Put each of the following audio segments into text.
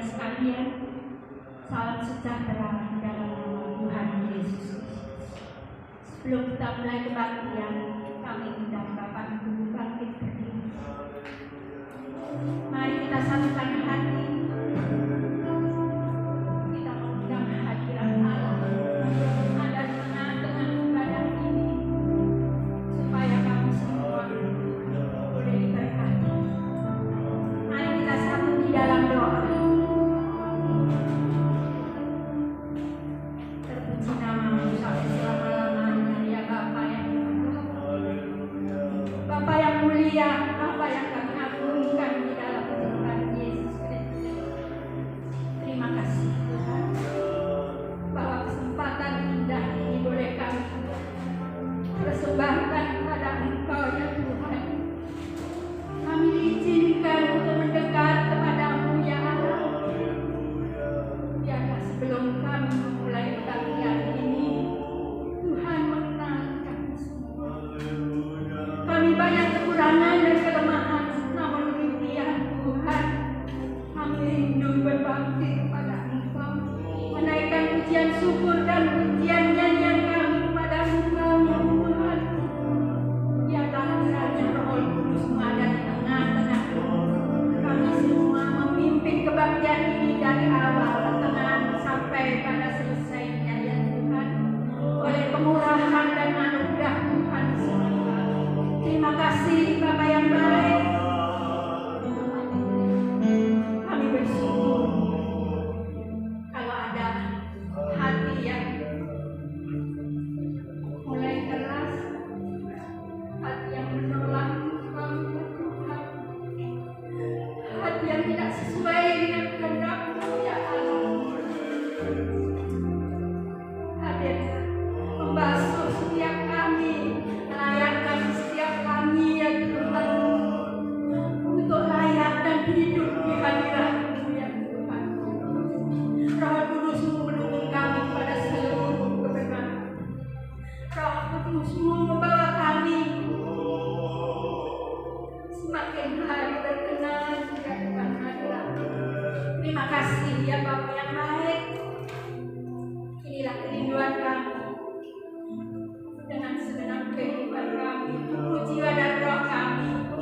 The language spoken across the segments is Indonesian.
sekalian, salam sejahtera dalam nama Tuhan Yesus. Sebelum kita mulai kebaktian, kami undang Bapak Ibu bangkit berdiri. Mari kita satukan hati. Kita mengundang hadirat Allah ada di tengah-tengah ibadah ini, supaya kami semua boleh diberkati. Mari kita satu di dalam doa. Terpuji namamu sampai selama-lamanya ya Bapa yang Bapa yang mulia, Bapa yang kami agungkan di dalam Tuhan Yesus Kristus. Terima kasih Tuhan, bahwa kesempatan indah ini boleh kami persembahkan kepada Engkau ya Tuhan. Kami diizinkan untuk mendekat kepadamu ya Allah. Biarlah sebelum kami memulai kebaktian ini, Tuhan mengenal kami semua. Kami banyak kekurangan dan kelemahan, namun demikian Tuhan, kami rindu berbakti kepada Engkau, menaikkan pujian syukur dan pujian nyanyian kami kepada Engkau ya Tuhan. Biarlah kiranya Roh Kudus ada di tengah-tengah kami semua, memimpin kebaktian ini dari awal, pertengahan sampai pada selesainya ya Tuhan, oleh kemurahan dan anugerah Tuhan semua. Terima kasih Bapa yang baik. Kami bersyukur kalau ada hati yang mulai keras, hati yang menolak Engkau ya Tuhan, hati yang tidak sesuai dengan kehendak-Mu ya Allah. Hadirlah membasuh setiap kami, melayakkan setiap kami ya Tuhan, untuk layak dan hidup di hadirat-Mu ya Tuhan. Roh Kudus-Mu menuntun kami pada seluruh kebenaran. Roh Kudus-Mu membawa kami semakin hari berkenan di hadapan hadirat-Mu. Terima kasih ya Bapa yang baik. Inilah kerinduan kami. Dengan segenap kehidupan kami, tubuh, jiwa dan roh kami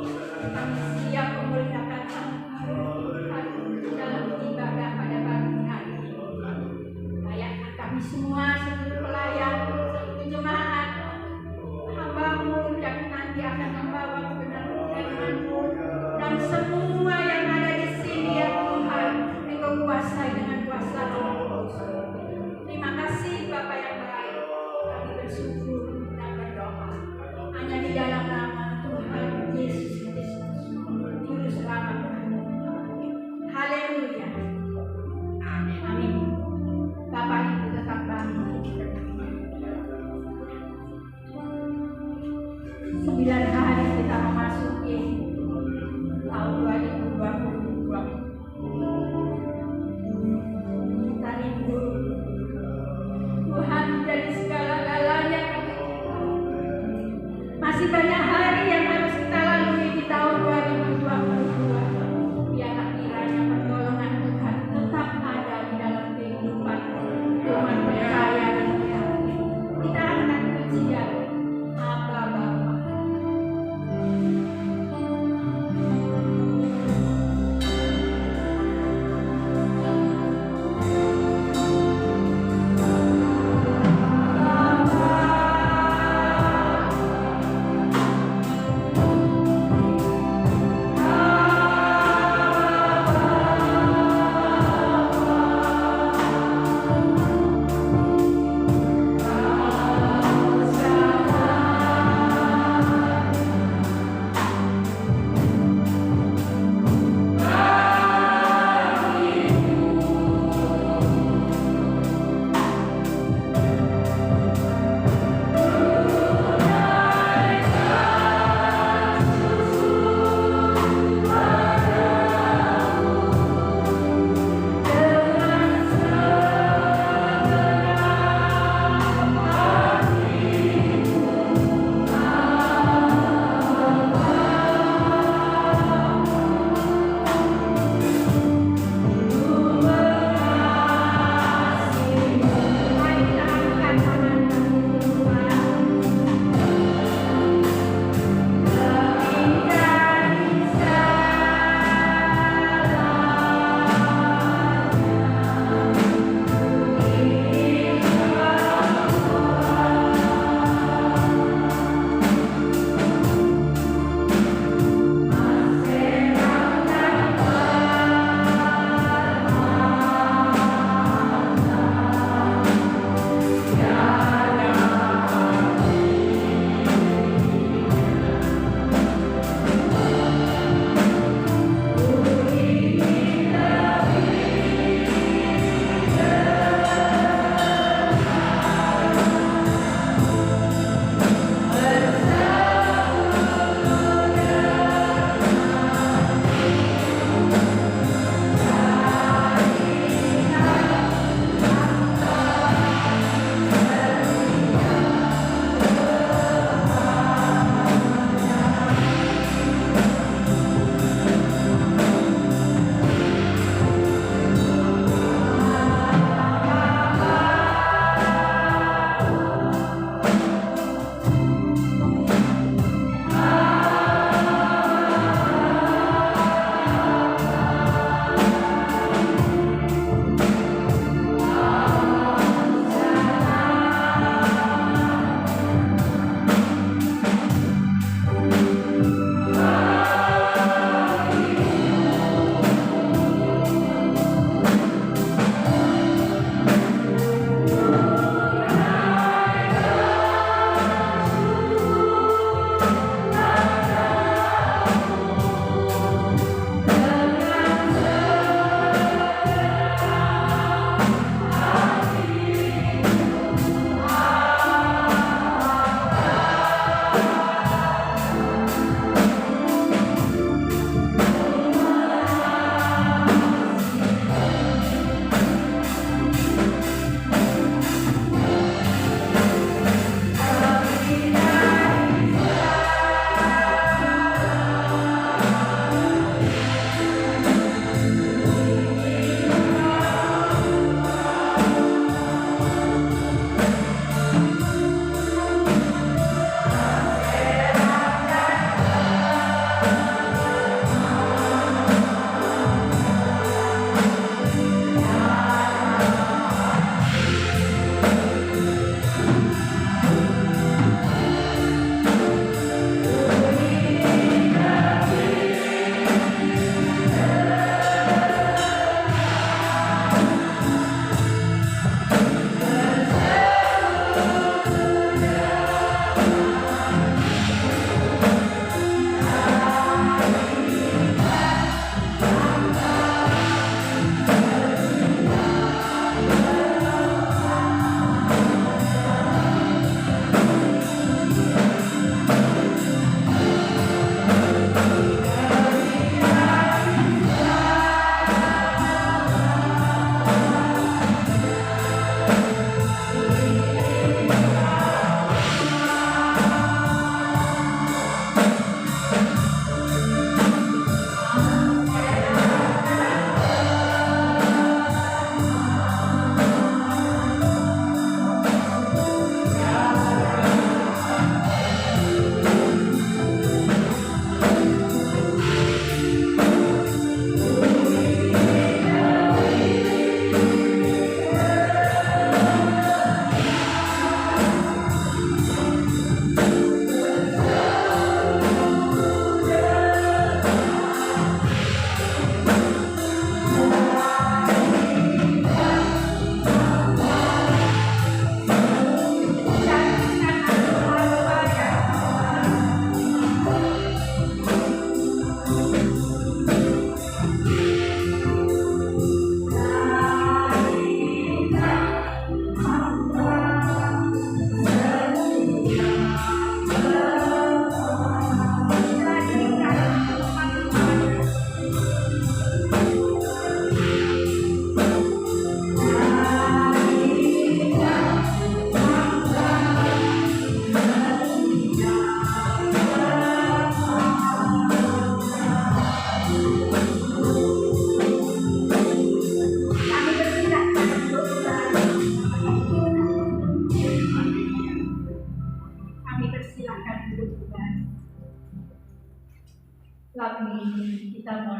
siap memuliakan Tuhan dalam ibadah pada pagi hari ini. Layakkan kami semua, seluruh pelayan, seluruh jemaat, hamba-Mu yang nanti akan membawa kebenaran firman-Mu, dan semua yang ada di sini ya Tuhan, Engkau kuasai dengan kuasa-Mu.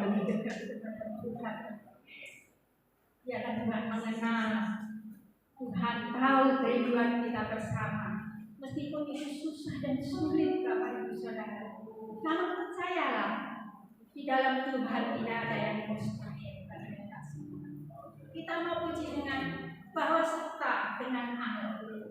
lebih dekat dengan Tuhan. Biarlah Tuhan mengenal, Tuhan tahu kerinduan kita bersama. Meskipun itu susah dan sulit Bapak Ibu Saudara, namun percayalah di dalam Tuhan tidak ada yang mustahil bagi kita semua. Kita mau puji dengan bahwa serta dengan haleluya.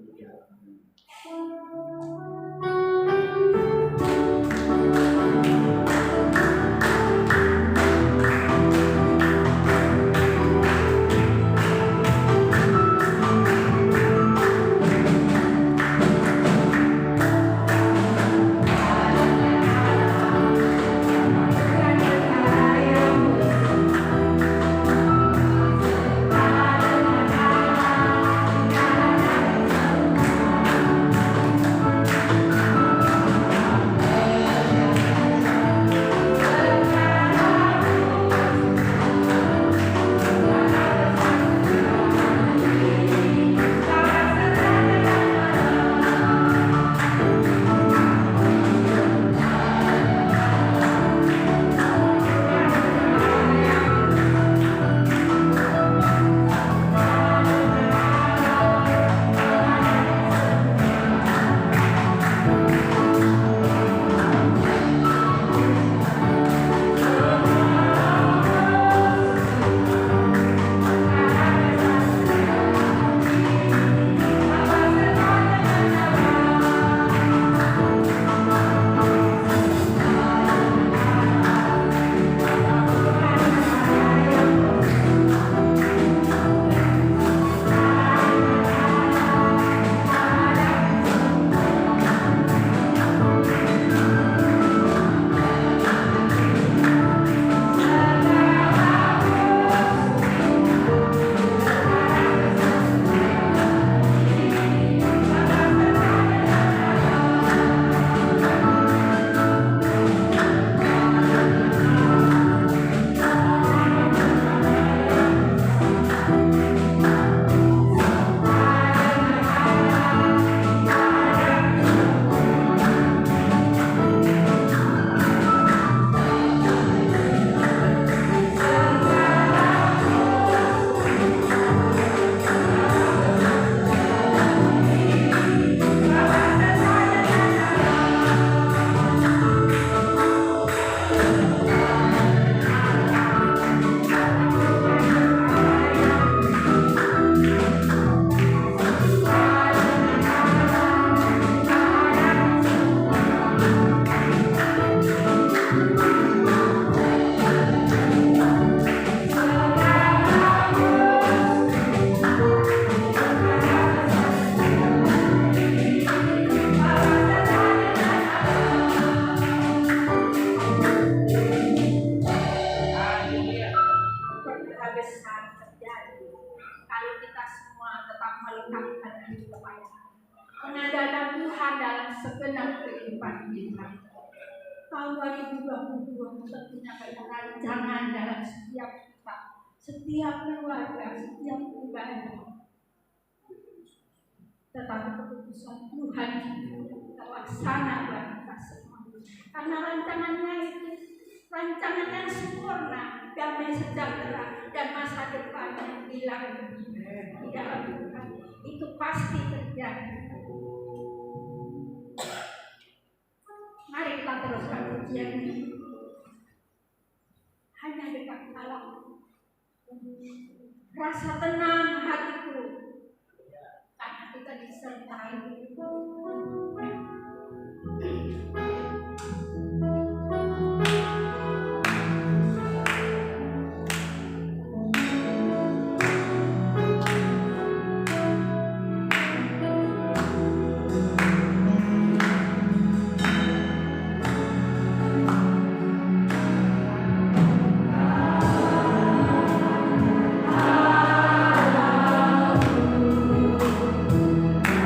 Tahun 2022 tentunya banyak rancangan dalam setiap kita, setiap keluarga, setiap pribadi. Tetapi keputusan Tuhan terlaksana bagi kita semua. Karena rancangannya itu rancangan yang sempurna, damai sejahtera dan masa depan yang hilang di dalam Tuhan. Itu pasti terjadi. Mari kita teruskan pujian ini. Hanya dekat Allah. Rasa tenang hatiku karena kita disertai.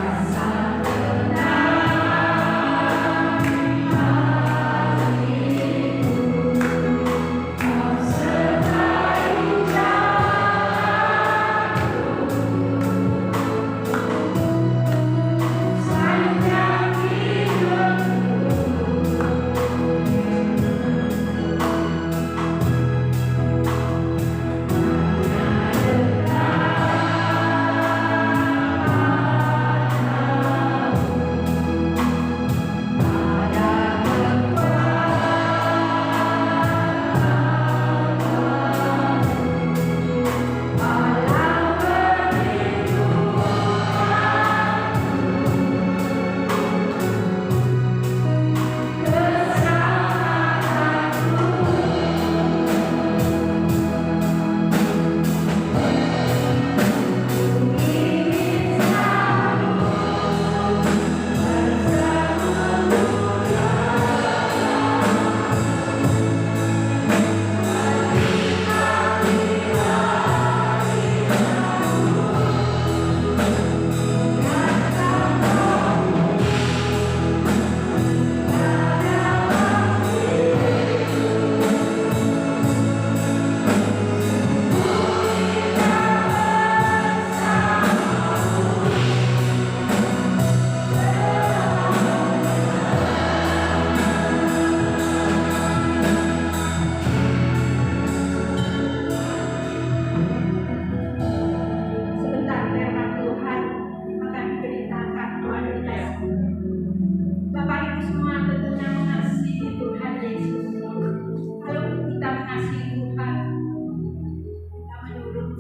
Rasa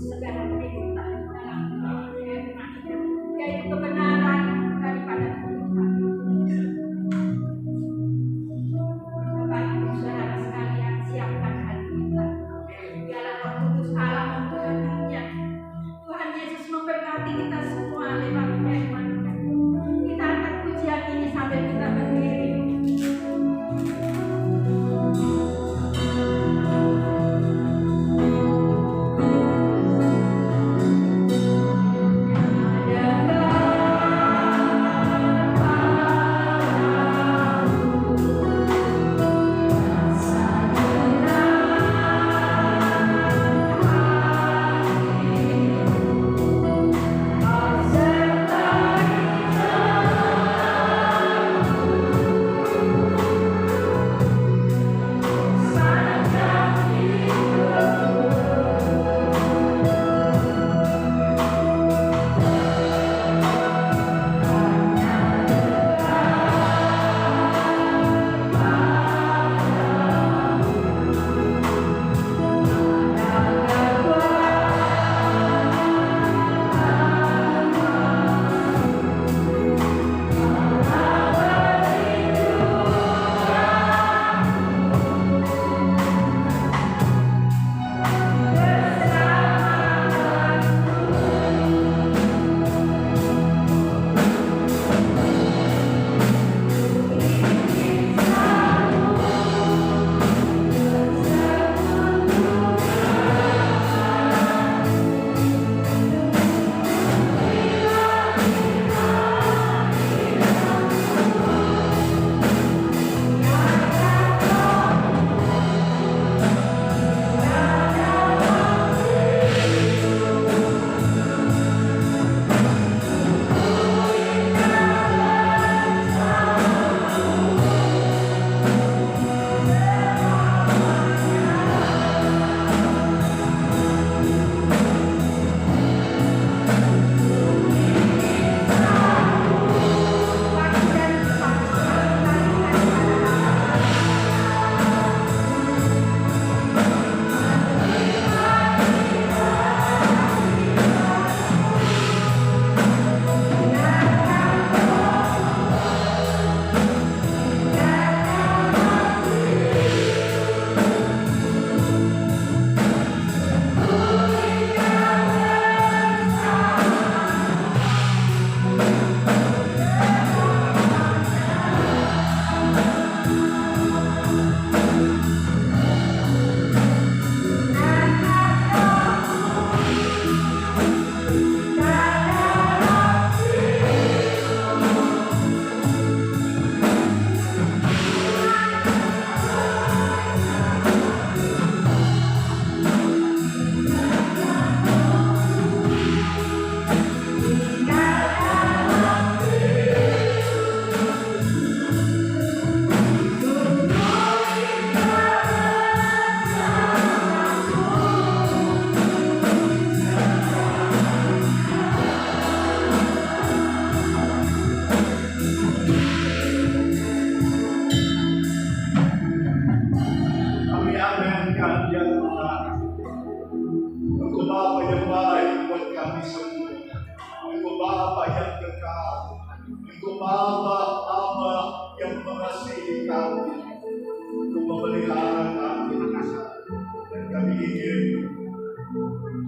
segala perintah dalam firman-Nya, yaitu kebenaran daripada Tuhan. Bapak Ibu saudara sekalian, siapkan hati kita. Biarlah Roh Kudus Allah memberkatinya. Tuhan Yesus memberkati kita semua lewat firman-Nya. Kita angkat pujian ini sambil kita berdiri.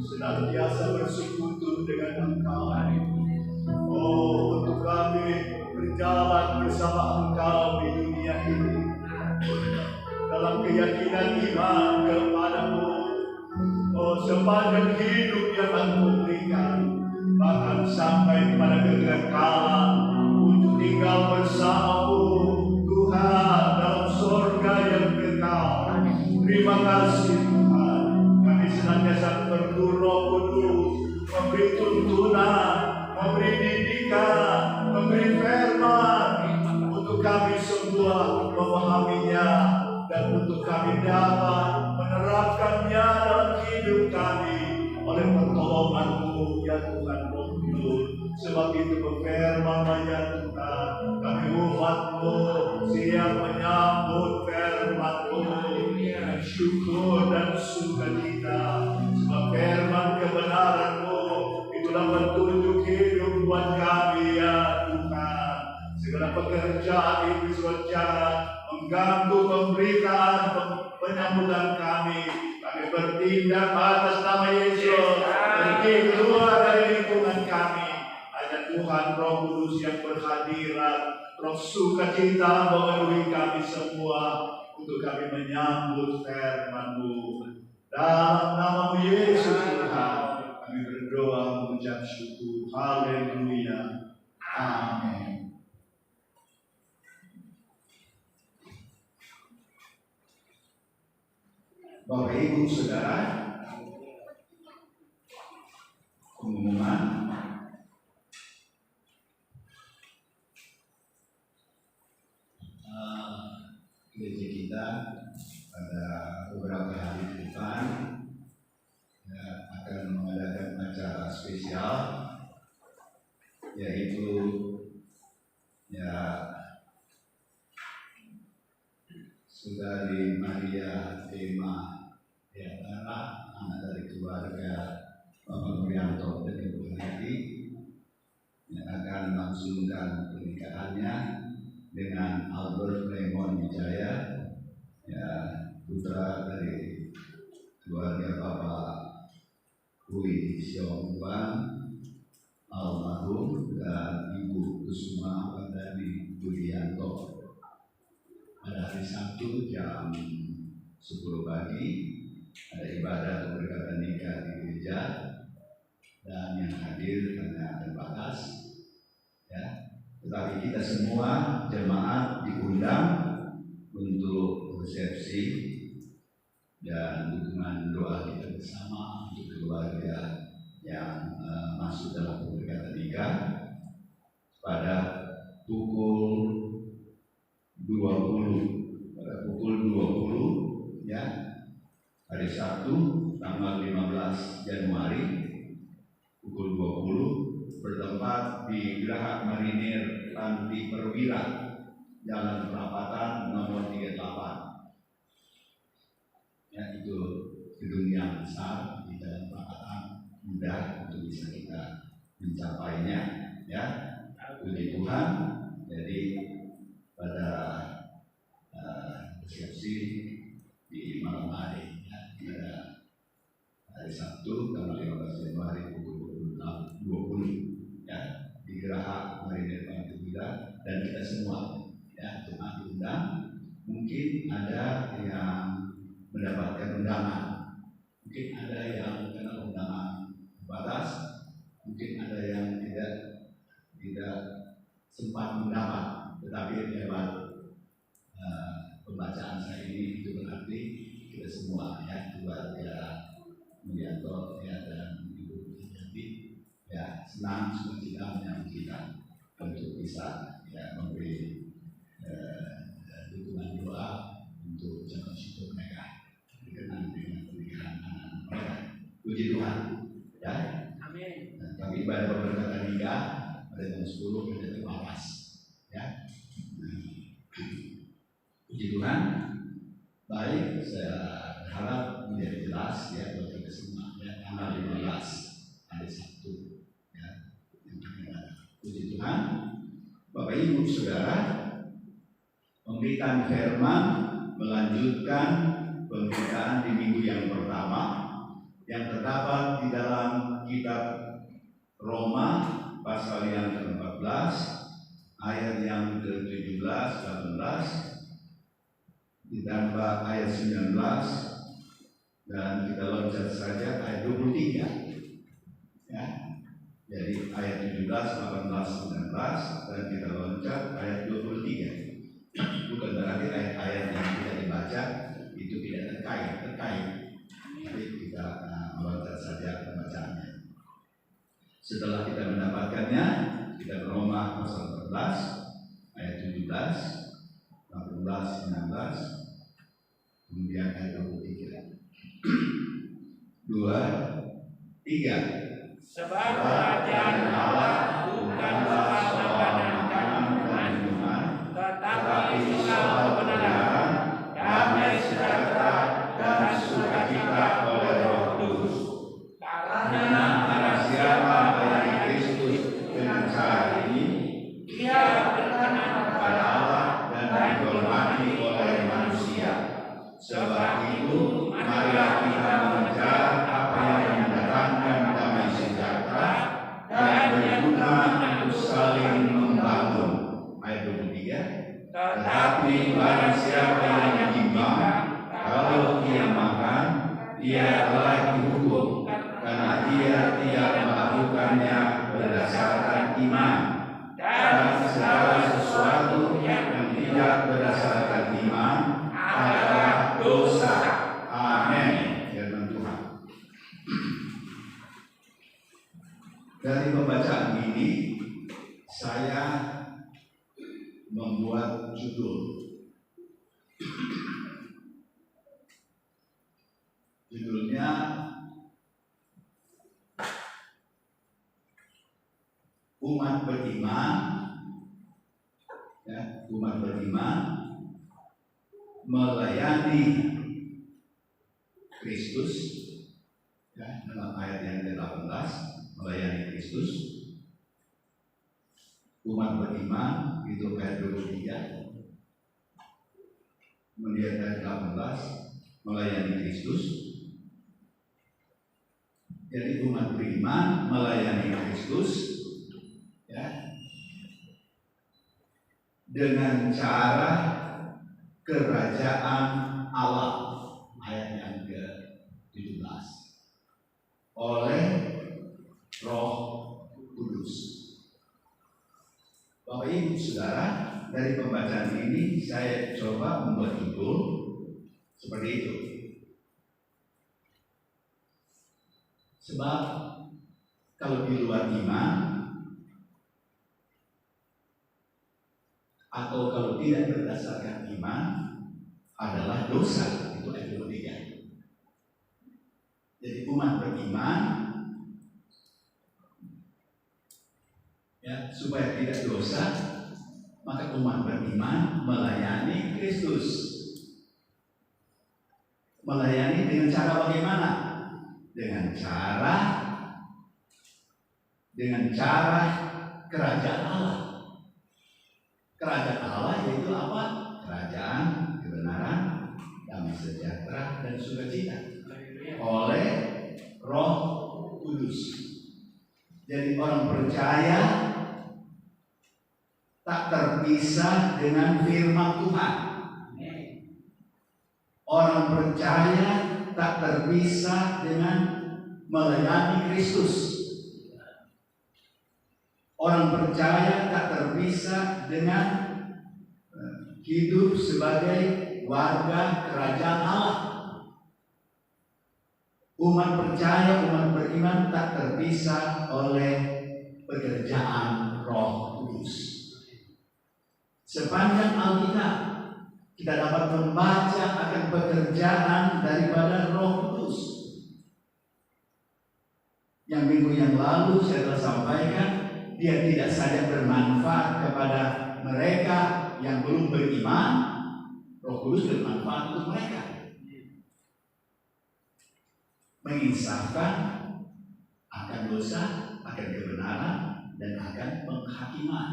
Senantiasa bersekutu dengan Engkau. Oh, untuk kami berjalan bersama Engkau di dunia ini dalam keyakinan iman kepadamu. Oh, sepanjang hidup yang Engkau berikan, bahkan sampai pada kekekalan untuk tinggal bersama-Mu Tuhan dalam surga yang kekal. Terima kasih Tuhan. Kami senantiasa perlu Roh Kudus memberi tuntunan, memberi didikan, memberi firman untuk kami semua memahaminya dan untuk kami dapat menerapkannya dalam hidup kami oleh pertolongan-Mu ya Tuhan Roh Kudus. Sebab itu berfirman ya Tuhan, kami umat-Mu siap menyambut firman-Mu, syukur dan sukacita sebab firman kebenaran penyambutan kami bertindak atas nama Yesus, pergi keluar dari lingkungan kami. Hanya Tuhan Roh Kudus yang berhadirat, Roh sukacita memenuhi kami semua untuk kami menyambut firman-Mu. Dalam nama Yesus Tuhan, kami berdoa mengucap syukur. Haleluya. Amin. Bapak Ibu Saudara, pengumuman gereja kita pada beberapa hari ke depan akan mengadakan acara spesial, yaitu Saudari Maria Emma Diantara, anak dari keluarga Bapak Nurianto dan Ibu Hati, yang akan melangsungkan pernikahannya dengan Albert Raymond Wijaya, putra dari keluarga Bapak Hui Siong Wan almarhum dan Ibu Kusuma Wandani Budianto. Pada hari Sabtu jam 10 pagi ada ibadah pemberkatan nikah di gereja, dan yang hadir hanya terbatas, tetapi kita semua jemaat diundang untuk resepsi dan dukungan doa kita bersama untuk keluarga yang masuk dalam pemberkatan nikah pada pukul 20 hari Sabtu tanggal 15 Januari pukul 20 bertempat di Geraha Marinir Lanti Perwira, Jalan Perapatan nomor 38. Itu gedung yang besar di Jalan Perapatan, mudah untuk bisa kita mencapainya. Puji Tuhan. Jadi pada resepsi di malam hari pada hari Sabtu tanggal 15 Januari pukul 20 di Geraha Marinir Lanti Perwira, dan kita semua jemaat diundang. Mungkin ada yang mendapatkan undangan, mungkin ada yang kena undangan terbatas, mungkin ada yang tidak sempat mendapat. Tetapi lewat pembacaan saya ini itu berarti kita semua keluarga Mulianto dan Ibu Hati senang sukacita menyambut kita untuk bisa memberi dukungan doa untuk ucapan syukur mereka berkenan dengan pernikahan anak mereka. Puji Tuhan. Amin. Kami ibadah pemberkatan nikah pada jam 10 pada terbatas. Puji Tuhan. Baik, saya berharap menjadi jelas buat kita semua. Tanggal 15 hari Sabtu yang akan ada. Puji Tuhan. Bapak Ibu Saudara, pemberitaan firman melanjutkan pemberitaan di minggu yang pertama yang terdapat di dalam kitab Roma pasal yang ke-14 ayat yang ke-17, 18 ditambah ayat 19, dan kita loncat saja ayat 23. Jadi ayat 17, 18, 19, dan kita loncat ayat 23. Bukan berarti ayat-ayat yang tidak dibaca itu tidak terkait. Jadi kita meloncat saja pembacaannya. Setelah kita mendapatkannya, kita Roma pasal 14 ayat 17, 18, 19, kemudian ayat 23. 2, 3. Sebab kerajaan Allah bukanlah soal makanan dan minuman, tetapi soal kebenaran, damai sejahtera, dan sukacita oleh Roh Kudus. Karena barang siapa melayani Kristus dengan cara ini, ia berkenan kepada Allah dan dihormati oleh manusia. Sebab itu Tetapi barang siapa yang bimbang, kalau ia makan, ia telah dihukum, karena ia tidak melakukannya berdasarkan iman. Dan segala sesuatu yang tidak berdasarkan iman adalah dosa. Amin. Firman Tuhan. Dari pembacaan ini saya membuat judul. Judulnya umat beriman, ya, umat beriman melayani Kristus, ya, dalam ayat yang ke-18 melayani Kristus. Umat beriman itu ayat 23. Kemudian ayat 18 melayani Kristus. Jadi umat beriman melayani Kristus, ya, dengan cara kerajaan Allah, ayat yang ke-17, oleh Roh Kudus. Bapak Ibu Saudara, dari pembacaan ini saya coba membuat judul seperti itu. Sebab kalau di luar iman atau kalau tidak berdasarkan iman adalah dosa. Itu ayat 23. Jadi umat beriman, ya, supaya tidak dosa, maka umat beriman melayani Kristus. Melayani dengan cara bagaimana? Dengan cara kerajaan Allah. Kerajaan Allah yaitu apa? Kerajaan, kebenaran, damai sejahtera, dan sukacita oleh Roh Kudus. Jadi orang percaya tak terpisah dengan firman Tuhan. Orang percaya tak terpisah dengan melayani Kristus. Orang percaya tak terpisah dengan hidup sebagai warga kerajaan Allah. Umat percaya, umat beriman tak terpisah oleh pekerjaan Roh Kudus. Sepanjang Alkitab kita dapat membaca akan pekerjaan daripada Roh Kudus. Yang minggu yang lalu saya telah sampaikan, dia tidak saja bermanfaat kepada mereka yang belum beriman, Roh Kudus bermanfaat untuk mereka. Menginsafkan akan dosa, akan kebenaran, dan akan penghakiman.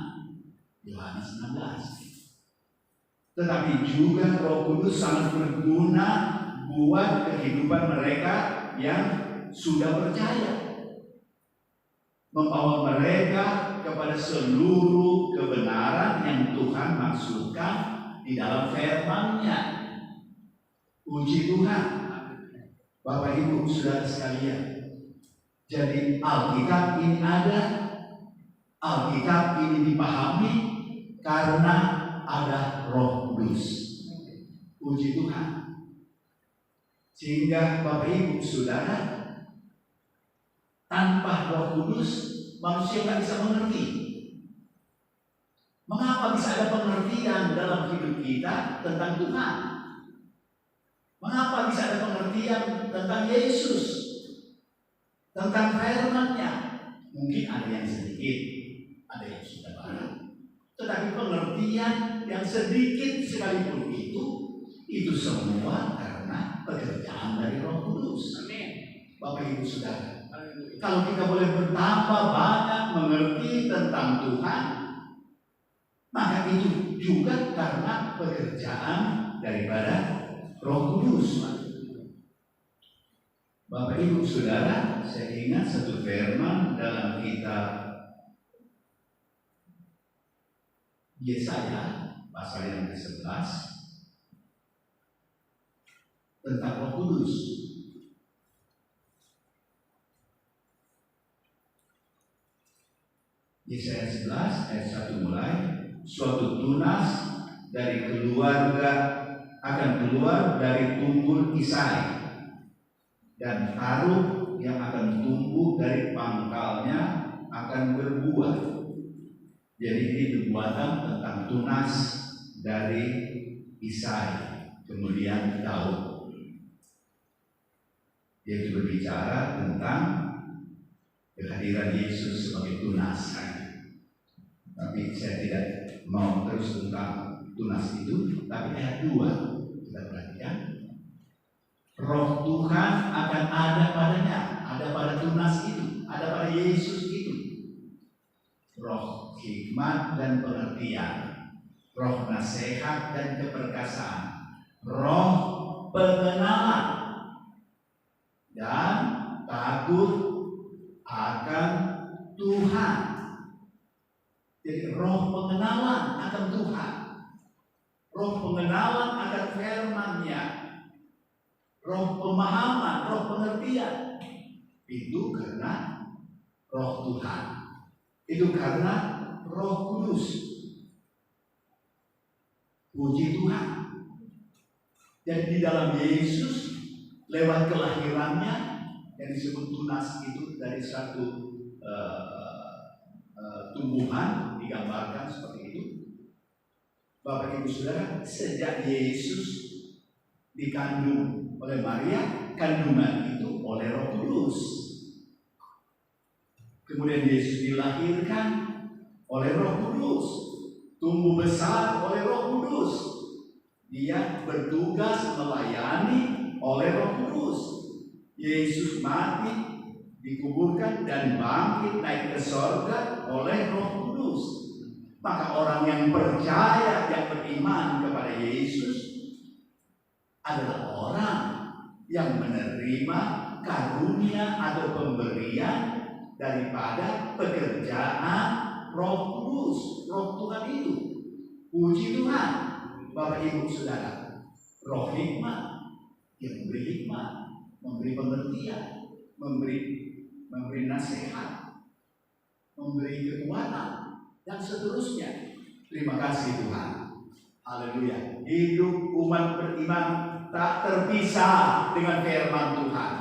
Yohanes 16. Tetapi juga Roh Kudus sangat berguna buat kehidupan mereka yang sudah percaya, membawa mereka kepada seluruh kebenaran yang Tuhan maksudkan di dalam firman-Nya. Puji Tuhan. Bapak Ibu Saudara sekalian, jadi Alkitab ini ada, Alkitab ini dipahami karena ada Roh Kudus. Puji Tuhan. Sehingga Bapak Ibu Saudara, tanpa Roh Kudus manusia tidak bisa mengerti. Mengapa bisa ada pengertian dalam hidup kita tentang Tuhan? Mengapa bisa ada pengertian tentang Yesus, tentang firman-Nya? Mungkin ada yang sedikit, ada yang sudah banyak. Tetapi pengertian yang sedikit sekalipun itu semua karena pekerjaan dari Roh Kudus. Amin. Bapak Ibu Saudara, kalau kita boleh bertambah banyak mengerti tentang Tuhan, maka itu juga karena pekerjaan daripada Roh Kudus. Bapak Ibu Saudara, saya ingat satu firman dalam kitab Yesaya pasal yang ke-11 tentang Roh Kudus. Yesaya 11 ayat 1 mulai, suatu tunas dari keluarga akan keluar dari tubuh Isai, dan taruh yang akan tumbuh dari pangkalnya akan berbuah. Jadi ini nubuatan tentang tunas dari Isai, kemudian Daud. Yaitu berbicara tentang kehadiran Yesus sebagai tunas. Tapi saya tidak mau terus tentang tunas itu, tapi ayat 2 kita perhatikan. Roh Tuhan akan ada padanya, ada pada tunas itu, ada pada Yesus itu. Roh hikmat dan pengertian, roh nasihat dan keperkasaan, roh pengenalan dan takut akan Tuhan. Jadi roh pengenalan akan Tuhan, roh pengenalan akan firman-Nya, roh pemahaman, roh pengertian. Itu karena roh Tuhan. Itu karena Roh Kudus. Puji Tuhan. Jadi di dalam Yesus, lewat kelahirannya yang disebut tunas itu dari satu tumbuhan digambarkan seperti itu. Bapak Ibu Saudara, sejak Yesus dikandung oleh Maria, kandungan itu oleh Roh Kudus. Kemudian Yesus dilahirkan oleh Roh Kudus, tumbuh besar oleh Roh Kudus. Dia bertugas melayani oleh Roh Kudus. Yesus mati, dikuburkan dan bangkit naik ke sorga oleh Roh Kudus. Maka orang yang percaya, yang beriman kepada Yesus adalah orang yang menerima karunia atau pemberian daripada pekerjaan Roh Kudus, Roh Tuhan itu. Puji Tuhan, Bapak Ibu Saudara. Roh hikmat yang memberi hikmat, memberi pengertian, memberi nasihat, memberi kekuatan, dan seterusnya. Terima kasih Tuhan. Haleluya. Hidup umat beriman tak terpisah dengan firman Tuhan,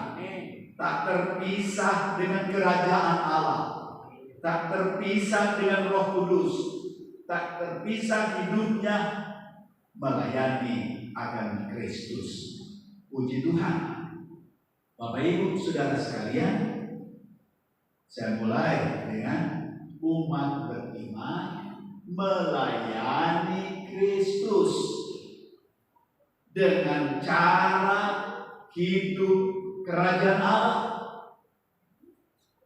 tak terpisah dengan kerajaan Allah, tak terpisah dengan Roh Kudus, tak terpisah hidupnya melayani akan Kristus. Puji Tuhan. Bapak Ibu Saudara sekalian, saya mulai dengan umat beriman melayani Kristus dengan cara hidup kerajaan Allah.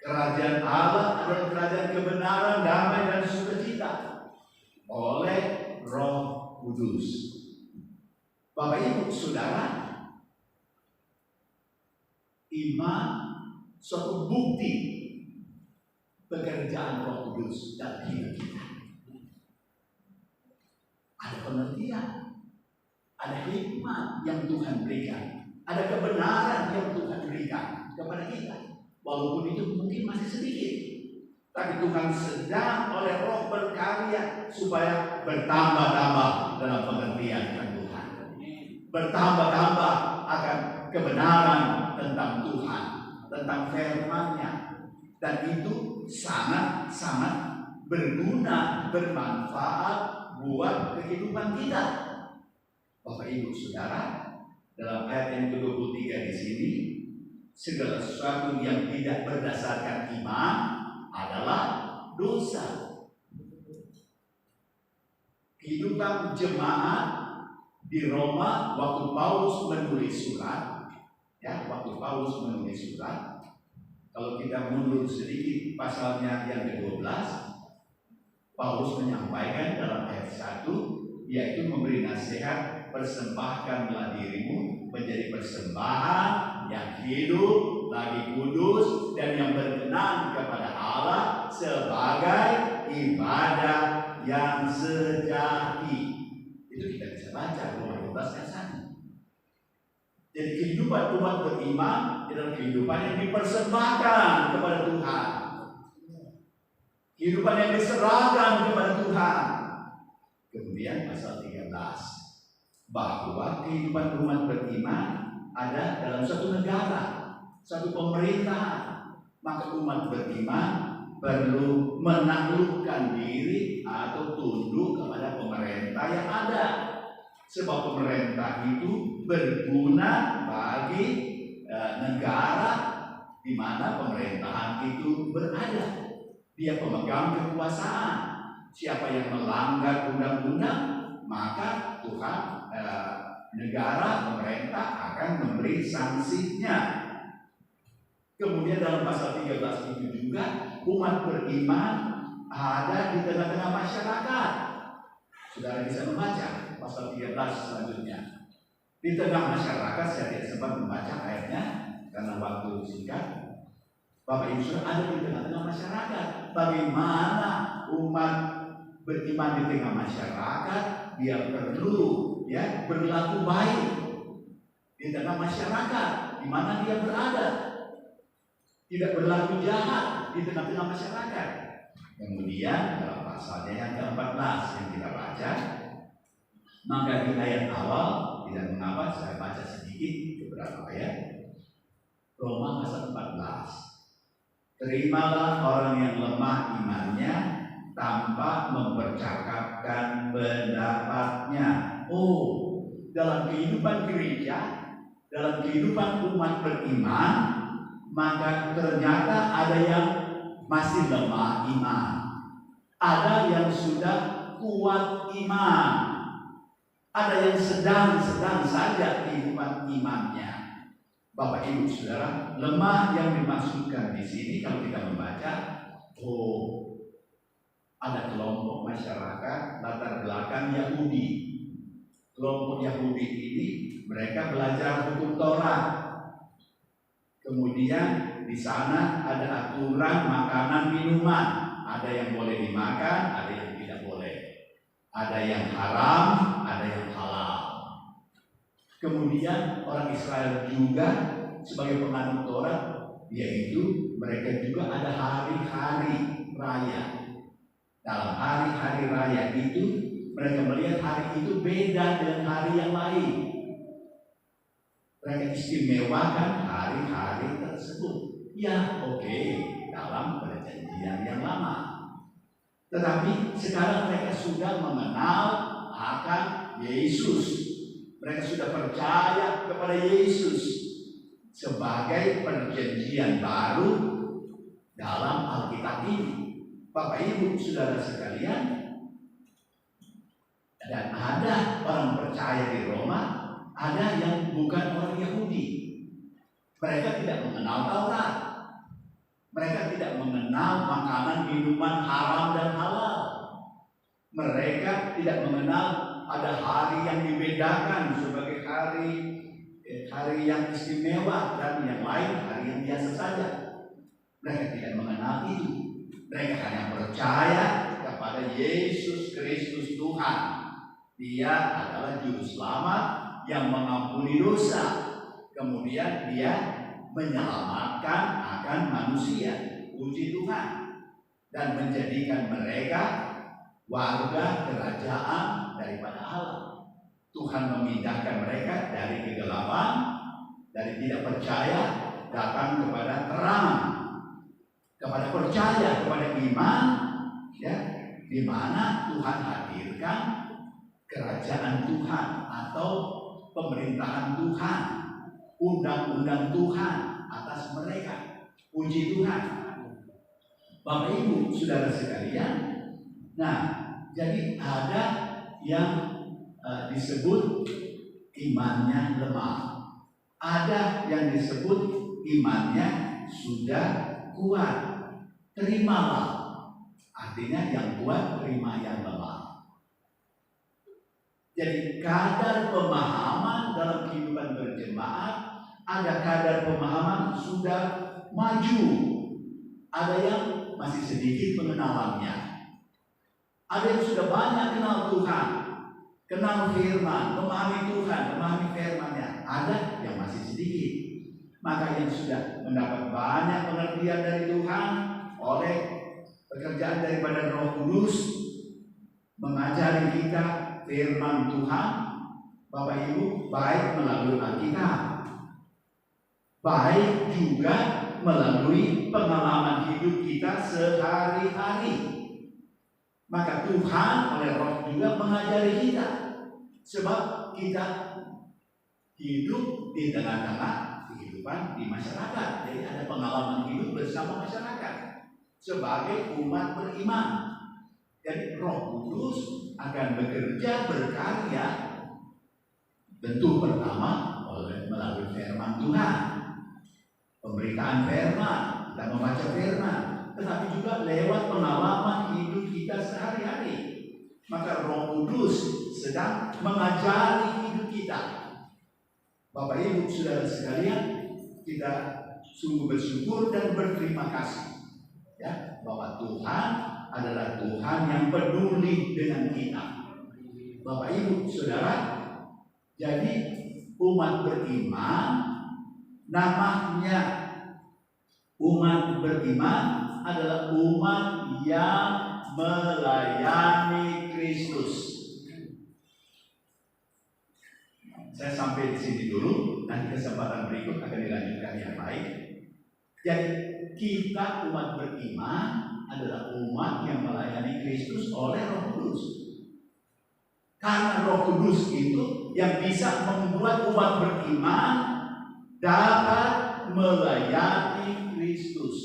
Kerajaan Allah adalah kerajaan kebenaran, damai, dan sukacita oleh Roh Kudus. Bapak Ibu Saudara, iman suatu bukti pekerjaan Roh Kudus dalam hidup kita. Ada pengertian, ada hikmat yang Tuhan berikan, ada kebenaran yang Tuhan berikan kepada kita. Walaupun itu mungkin masih sedikit, tapi Tuhan sedang oleh Roh berkarya supaya bertambah-tambah dalam pengertian Tuhan, bertambah-tambah akan kebenaran tentang Tuhan, tentang firman-Nya, dan itu sangat-sangat berguna, bermanfaat buat kehidupan kita. Bapak Ibu Saudara, dalam ayat yang ke-23 di sini, segala sesuatu yang tidak berdasarkan iman adalah dosa. Kehidupan jemaat di Roma waktu Paulus menulis surat, waktu Paulus menulis surat, kalau kita mundur sedikit pasalnya yang ke-12, Paulus menyampaikan dalam ayat 1, yaitu memberi nasihat, persembahkanlah dirimu menjadi persembahan yang hidup, lagi kudus, dan yang berkenan kepada Allah sebagai ibadah yang sejati. kehidupan umat beriman adalah kehidupan yang dipersembahkan kepada Tuhan. Kehidupan yang diserahkan kepada Tuhan. Kemudian pasal 13, bahwa kehidupan umat beriman ada dalam satu negara, satu pemerintahan. Maka umat beriman perlu menaklukkan diri atau tunduk kepada pemerintah yang ada. Sebab pemerintah itu berguna bagi negara di mana pemerintahan itu berada. Dia pemegang kekuasaan. Siapa yang melanggar undang-undang, maka Tuhan, negara, pemerintah akan memberi sanksinya. Kemudian dalam pasal 13 itu juga umat beriman ada di tengah-tengah masyarakat. Saudara bisa membaca pasal 13 selanjutnya. Di tengah masyarakat, saya tidak sempat membaca ayatnya karena waktu singkat. Bapak Ibu Saudara ada di tengah-tengah masyarakat. Bagaimana umat beriman di tengah masyarakat? Dia perlu berlaku baik di tengah masyarakat di mana dia berada. Tidak berlaku jahat di tengah-tengah masyarakat. Kemudian dalam pasalnya yang ke-14 yang kita baca, maka di ayat awal, tidak mengapa saya baca sedikit beberapa ayat. Roma pasal 14. Terimalah orang yang lemah imannya tanpa mempercakapkan pendapatnya. Oh, dalam kehidupan gereja, dalam kehidupan umat beriman, maka ternyata ada yang masih lemah iman. Ada yang sudah kuat iman. Ada yang sedang saja kehidupan imannya. Bapak Ibu Saudara, lemah yang dimaksudkan di sini kalau kita membaca, ada kelompok masyarakat latar belakang Yahudi. Kelompok Yahudi ini mereka belajar hukum Taurat. Kemudian di sana ada aturan makanan minuman. Ada yang boleh dimakan, ada yang tidak boleh. Ada yang haram, ada yang halal. Kemudian orang Israel juga sebagai penganut Taurat, yaitu mereka juga ada hari-hari raya. Dalam hari-hari raya itu mereka melihat hari itu beda dengan hari yang lain. Mereka istimewakan hari-hari tersebut. Ya, oke, dalam perjanjian yang lama. Tetapi sekarang mereka sudah mengenal akan Yesus. Mereka sudah percaya kepada Yesus sebagai perjanjian baru dalam Alkitab ini. Bapak Ibu Saudara sekalian, dan ada orang percaya di Roma, ada yang bukan orang Yahudi. Mereka tidak mengenal Taurat. Mereka tidak mengenal makanan minuman haram dan halal. Mereka tidak mengenal ada hari yang dibedakan sebagai hari yang istimewa dan yang lain hari yang biasa saja. Mereka tidak mengenal itu. Mereka hanya percaya kepada Yesus Kristus Tuhan. Dia adalah juru selamat yang mengampuni dosa. Kemudian dia menyelamatkan akan manusia, puji Tuhan, dan menjadikan mereka warga kerajaan daripada Allah. Tuhan memindahkan mereka dari kegelapan, dari tidak percaya datang kepada terang, kepada percaya, kepada iman, ya, di mana Tuhan hadirkan kerajaan Tuhan atau pemerintahan Tuhan, undang-undang Tuhan atas mereka. Puji Tuhan. Bapak Ibu Saudara sekalian, nah, jadi ada yang disebut imannya lemah. Ada yang disebut imannya sudah kuat. Terimalah. Artinya yang kuat terima yang lemah. Jadi kadar pemahaman dalam kehidupan berjemaat, ada kadar pemahaman sudah maju. Ada yang masih sedikit pengenalannya. Ada yang sudah banyak kenal Tuhan, kenal firman, memahami Tuhan, memahami firman-Nya. ada yang masih sedikit. Maka yang sudah mendapat banyak pengertian dari Tuhan oleh pekerjaan daripada Roh Kudus mengajari kita firman Tuhan, Bapak Ibu, baik melalui Alkitab, baik juga melalui pengalaman hidup kita sehari-hari. Maka Tuhan oleh Roh juga mengajari kita, sebab kita hidup di tengah-tengah kehidupan di masyarakat. Jadi ada pengalaman hidup bersama masyarakat sebagai umat beriman. Jadi Roh Kudus akan bekerja, berkarya, tentu pertama melalui firman Tuhan, pemberitaan firman, kita membaca firman, tetapi juga lewat pengalaman hidup kita sehari-hari. Maka Roh Kudus sedang mengajari hidup kita. Bapak Ibu Saudara sekalian, kita sungguh bersyukur dan berterima kasih ya, bahwa Tuhan adalah Tuhan yang peduli dengan kita. Bapak Ibu Saudara, jadi umat beriman, namanya umat beriman adalah umat yang melayani Kristus. Saya sampai di sini dulu, nanti kesempatan berikut akan dilanjutkan yang lain. Jadi kita umat beriman adalah umat yang melayani Kristus oleh Roh Kudus. Karena Roh Kudus itu yang bisa membuat umat beriman dapat melayani Kristus.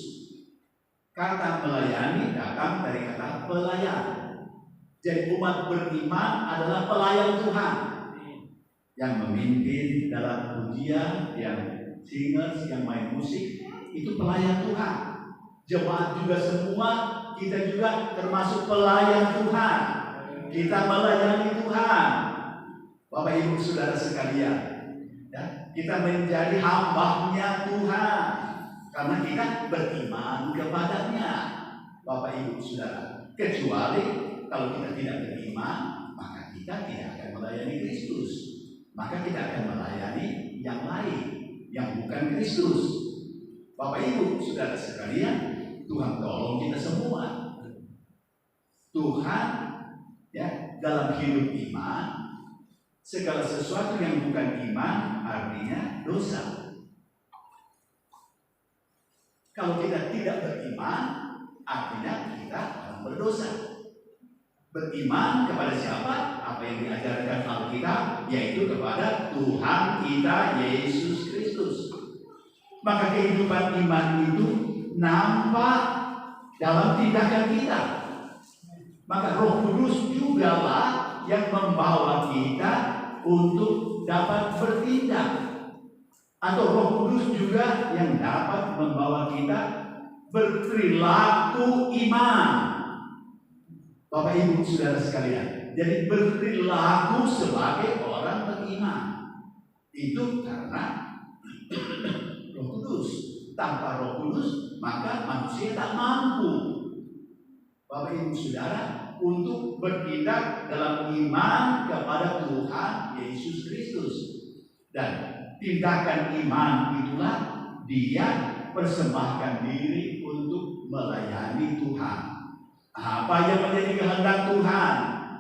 Kata melayani datang dari kata pelayan. Jadi umat beriman adalah pelayan Tuhan, yang memimpin dalam pujian, yang singers, yang main musik, itu pelayan Tuhan. Jemaat juga semua, kita juga termasuk pelayan Tuhan. Kita melayani Tuhan. Bapak Ibu Saudara sekalian, ya, kita menjadi hamba-Nya Tuhan karena kita beriman kepadanya. Bapak Ibu Saudara, kecuali kalau kita tidak beriman, maka kita tidak akan melayani Kristus. Maka kita akan melayani yang lain, yang bukan Kristus. Bapak Ibu Saudara sekalian, Tuhan tolong kita semua. Tuhan ya, dalam hidup iman, segala sesuatu yang bukan iman artinya dosa. Kalau kita tidak beriman, artinya kita orang berdosa. Beriman kepada siapa? Apa yang diajarkan Alkitab, yaitu kepada Tuhan kita Yesus Kristus. Maka kehidupan iman itu nampak dalam tindakan kita. Maka Roh Kudus jugalah yang membawa kita untuk dapat bertindak. Atau Roh Kudus juga yang dapat membawa kita berperilaku iman. Bapak Ibu Saudara sekalian, jadi berperilaku sebagai orang beriman itu karena Roh Kudus. Tanpa Roh Kudus maka manusia tak mampu, Bapak Ibu Saudara, untuk bertindak dalam iman kepada Tuhan Yesus Kristus. Dan tindakan iman itulah dia persembahkan diri untuk melayani Tuhan. Apa yang menjadi kehendak Tuhan,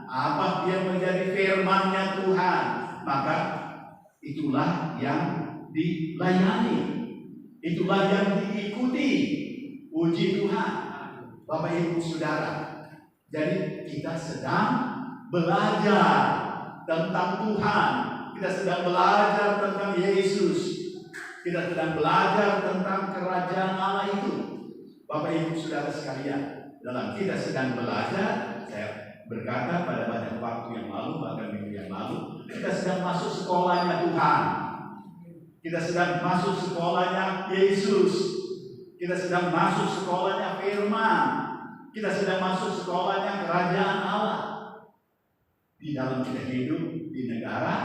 apa yang menjadi firman-Nya Tuhan, maka itulah yang dilayani, itulah yang diikuti. Puji Tuhan, Bapak Ibu Saudara. Jadi kita sedang belajar tentang Tuhan, kita sedang belajar tentang Yesus, kita sedang belajar tentang kerajaan Allah itu. Bapak Ibu Saudara sekalian, dalam kita sedang belajar, saya berkata pada banyak waktu yang lalu, bahkan minggu yang lalu, kita sedang masuk sekolahnya Tuhan. Kita sedang masuk sekolahnya Yesus. Kita sedang masuk sekolahnya firman. Kita sedang masuk sekolahnya kerajaan Allah. Di dalam kita hidup di negara,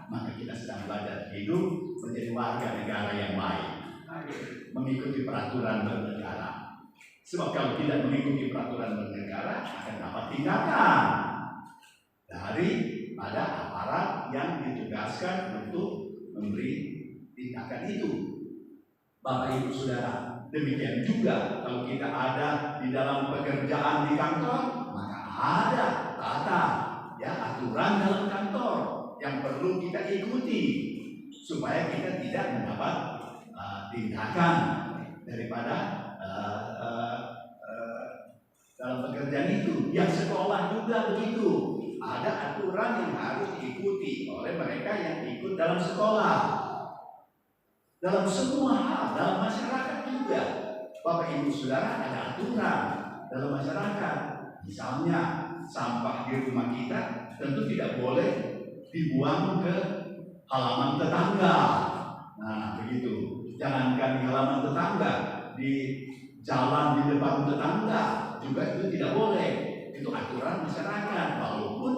maka kita sedang belajar hidup menjadi warga negara yang baik, mengikuti peraturan bernegara. Sebab kalau tidak mengikuti peraturan bernegara, akan dapat tindakan dari pada aparat yang ditugaskan untuk memberi tindakan itu. Bapak Ibu Saudara, demikian juga kalau kita ada di dalam pekerjaan di kantor, maka ada tata aturan dalam kantor yang perlu kita ikuti supaya kita tidak mendapat tindakan daripada dalam pekerjaan itu. Yang sekolah juga begitu, ada aturan yang harus diikuti oleh mereka yang ikut dalam sekolah. Dalam semua hal, dalam masyarakat juga, Bapak Ibu Saudara, ada aturan dalam masyarakat. Misalnya sampah di rumah kita tentu tidak boleh dibuang ke halaman tetangga. Nah begitu, jangankan di halaman tetangga, di jalan di depan tetangga juga itu tidak boleh. Itu aturan masyarakat, walaupun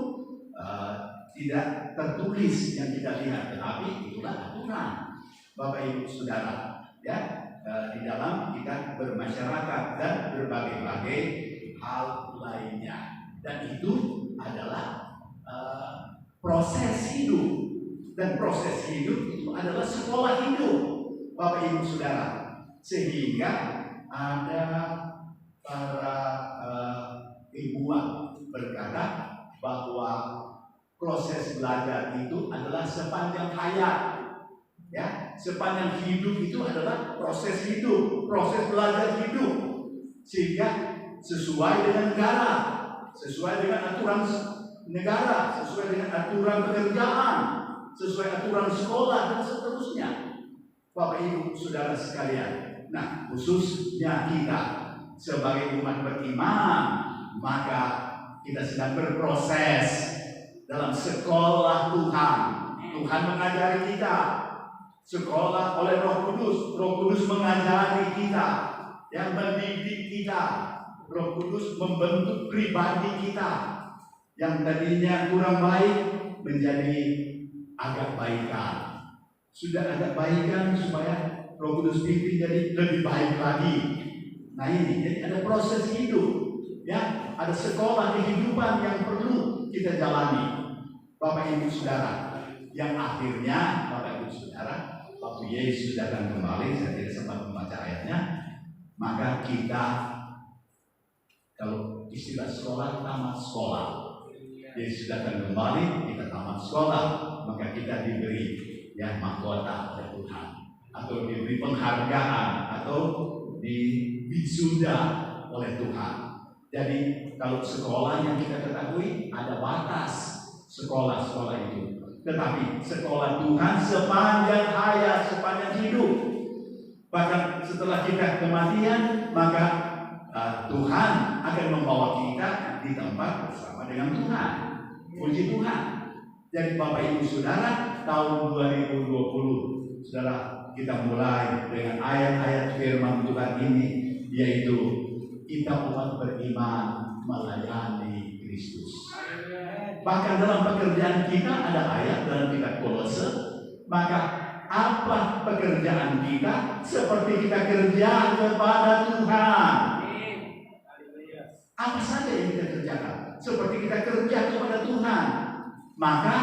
tidak tertulis yang kita lihat, tetapi itulah aturan Bapak Ibu Saudara di dalam kita bermasyarakat dan berbagai-bagai hal lainnya. Dan itu adalah proses hidup, dan proses hidup itu adalah sekolah hidup Bapak Ibu Saudara. Sehingga ada para ilmuwan berkata bahwa proses belajar itu adalah sepanjang hayat. Sepanjang hidup itu adalah proses hidup, proses belajar hidup, sehingga sesuai dengan negara, sesuai dengan aturan negara, sesuai dengan aturan pekerjaan, sesuai aturan sekolah dan seterusnya. Bapak Ibu Saudara sekalian, nah khususnya kita sebagai umat beriman, maka kita sedang berproses dalam sekolah Tuhan. Tuhan mengajari kita. Sekolah oleh Roh Kudus. Roh Kudus mengajari kita, yang mendidik kita. Roh Kudus membentuk pribadi kita yang tadinya kurang baik menjadi agak baikan. Sudah agak baikan supaya Roh Kudus pimpin jadi lebih baik lagi. Nah ini, jadi ada proses hidup, ada sekolah kehidupan yang perlu kita jalani, Bapak Ibu Saudara. Yang akhirnya, Bapak Ibu Saudara, waktu Yesus datang kembali, saya tidak sempat membaca ayatnya, maka kita, kalau istilah sekolah, tamat sekolah. Yesus datang kembali, kita tamat sekolah, maka kita diberi mahkota oleh Tuhan, atau diberi penghargaan, atau diwisuda oleh Tuhan. Jadi kalau sekolah yang kita ketahui ada batas sekolah-sekolah itu. Tetapi sekolah Tuhan sepanjang hayat, sepanjang hidup. Bahkan setelah kita kematian, maka Tuhan akan membawa kita di tempat bersama dengan Tuhan. Puji Tuhan. Jadi Bapak Ibu Saudara, tahun 2020, Saudara, kita mulai dengan ayat-ayat firman Tuhan ini, yaitu kita umat beriman melayani Kristus. Bahkan dalam pekerjaan kita ada ayat dalam kitab Kolose, maka apa pekerjaan kita? Seperti kita kerja kepada Tuhan. Apa saja yang kita kerjakan? Seperti kita kerja kepada Tuhan. Maka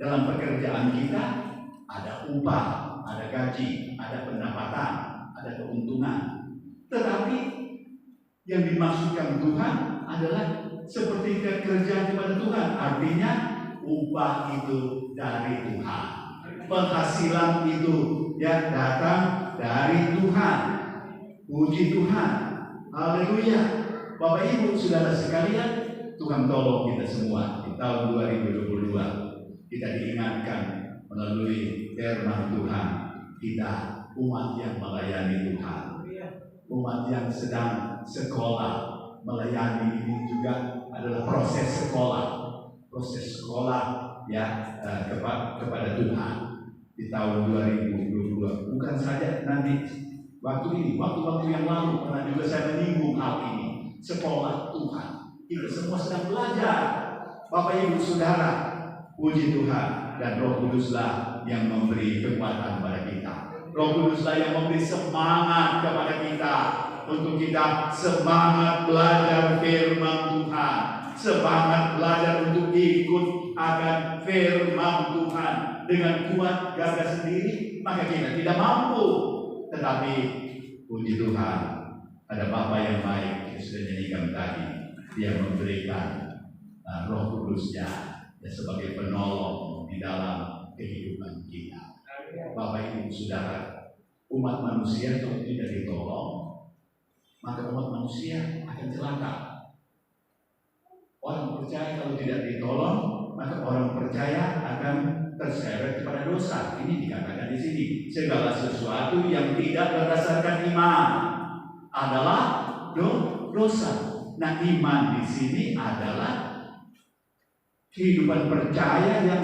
dalam pekerjaan kita ada upah, ada gaji, ada pendapatan, ada keuntungan. Tetapi yang dimaksudkan Tuhan adalah seperti kita kerja kepada Tuhan, artinya upah itu dari Tuhan, penghasilan itu datang dari Tuhan. Puji Tuhan, haleluya. Bapak Ibu Saudara sekalian, Tuhan tolong kita semua di tahun 2022 kita diingatkan melalui firman Tuhan, kita umat yang melayani Tuhan, umat yang sedang sekolah. Melayani ini juga adalah proses sekolah kepada Tuhan di tahun 2022. Bukan saja nanti waktu-waktu yang lalu pernah juga saya menyinggung hal ini. Sekolah Tuhan, kita semua sedang belajar. Bapak Ibu Saudara, puji Tuhan, dan Roh Kuduslah yang memberi kekuatan kepada kita. Roh Kuduslah yang memberi semangat kepada kita, untuk kita semangat belajar firman Tuhan, semangat belajar untuk ikut akan firman Tuhan. dengan kuat gagah sendiri, maka kita tidak mampu. Tetapi puji Tuhan, ada Bapa yang baik yang sudah nyanyikan tadi. Dia memberikan Roh Kudus-Nya sebagai penolong di dalam kehidupan kita. Bapak Ibu Saudara, umat manusia kalau tidak ditolong, maka umat manusia akan celaka. Orang percaya kalau tidak ditolong, maka orang percaya akan terseret kepada dosa. Ini dikatakan di sini, segala sesuatu yang tidak berdasarkan iman adalah dosa. Nah, iman di sini adalah kehidupan percaya yang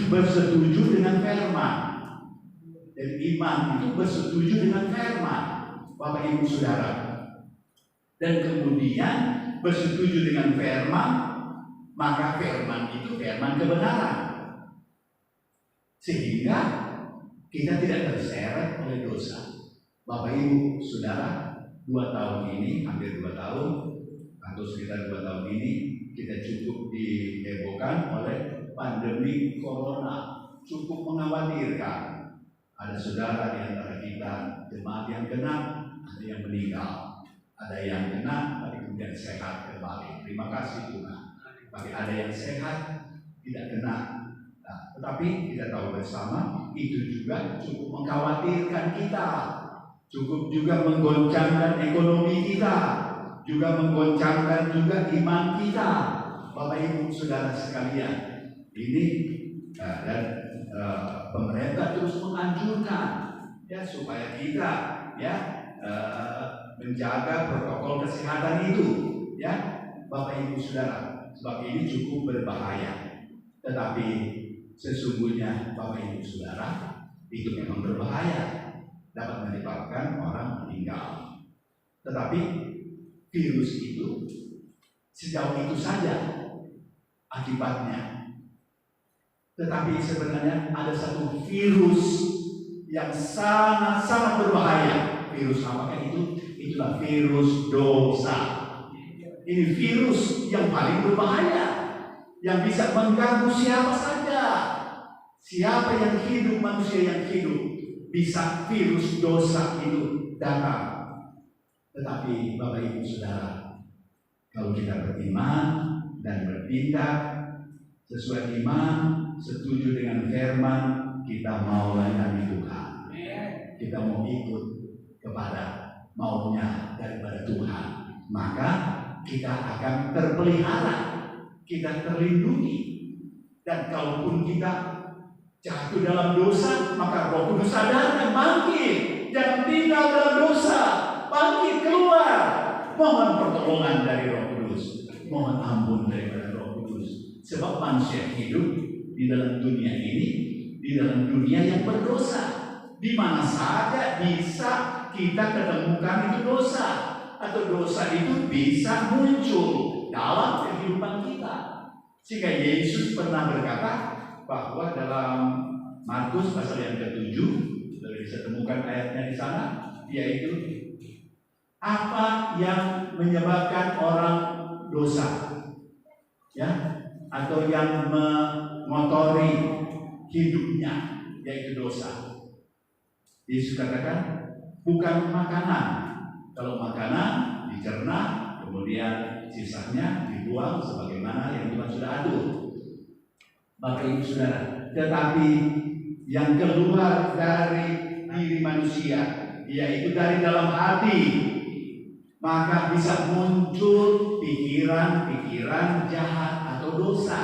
bersetuju dengan firman. Dan iman itu bersetuju dengan firman, Bapak Ibu Saudara. Dan kemudian bersetuju dengan firman, maka firman itu firman kebenaran. Sehingga kita tidak terseret oleh dosa. Bapak Ibu Saudara, 2 tahun ini, hampir 2 tahun, atau sekitar 2 tahun ini, kita cukup dihebohkan oleh pandemi corona. Cukup mengkhawatirkan. Ada saudara di antara kita, jemaat yang kena, ada yang meninggal. Ada yang kena, tapi kemudian sehat kembali. Terima kasih Tuhan. Tapi ada yang sehat, tidak kena. Nah, tetapi kita tahu bersama, itu juga cukup mengkhawatirkan kita. Cukup juga menggoncangkan ekonomi kita. Juga menggoncangkan juga iman kita. Bapak Ibu Saudara sekalian, ini dan pemerintah terus menganjurkan ya supaya kita ya menjaga protokol kesehatan itu ya Bapak Ibu Saudara, sebab ini cukup berbahaya. Tetapi sesungguhnya Bapak Ibu Saudara, itu memang berbahaya, dapat menyebabkan orang meninggal. Tetapi virus itu sejauh itu saja akibatnya. Tetapi sebenarnya ada satu virus yang sangat-sangat berbahaya. Virus apakah itu? Itulah virus dosa. Ini virus yang paling berbahaya, yang bisa mengganggu siapa saja. Siapa yang hidup, manusia yang hidup, bisa virus dosa itu datang. Tetapi Bapak Ibu Saudara, kalau kita beriman dan bertindak sesuai iman, setuju dengan firman, kita mau layani Tuhan. Kita mau ikut kepada maunya daripada Tuhan. Maka kita akan terpelihara, kita terlindungi. Dan kalaupun kita jatuh dalam dosa, maka Roh Kudus sadarkan, bangkit, jangan tinggal dalam dosa, bangkit keluar. Mohon pertolongan dari Roh Kudus, mohon ampun daripada Roh Kudus. Sebab manusia hidup di dalam dunia ini, di dalam dunia yang berdosa. Di mana saja bisa kita ketemukan itu dosa, atau dosa itu bisa muncul dalam kehidupan kita. Sehingga Yesus pernah berkata bahwa dalam Markus pasal yang ke-7, sudah bisa temukan ayatnya di sana, yaitu apa yang menyebabkan orang dosa, ya, atau yang mengotori hidupnya, yaitu dosa. Yesus katakan bukan makanan. Kalau makanan dicerna, kemudian sisanya dibuang sebagaimana yang Tuhan sudah atur. Bapak Ibu Saudara, tetapi yang keluar dari diri manusia, yaitu dari dalam hati, maka bisa muncul pikiran-pikiran jahat atau dosa.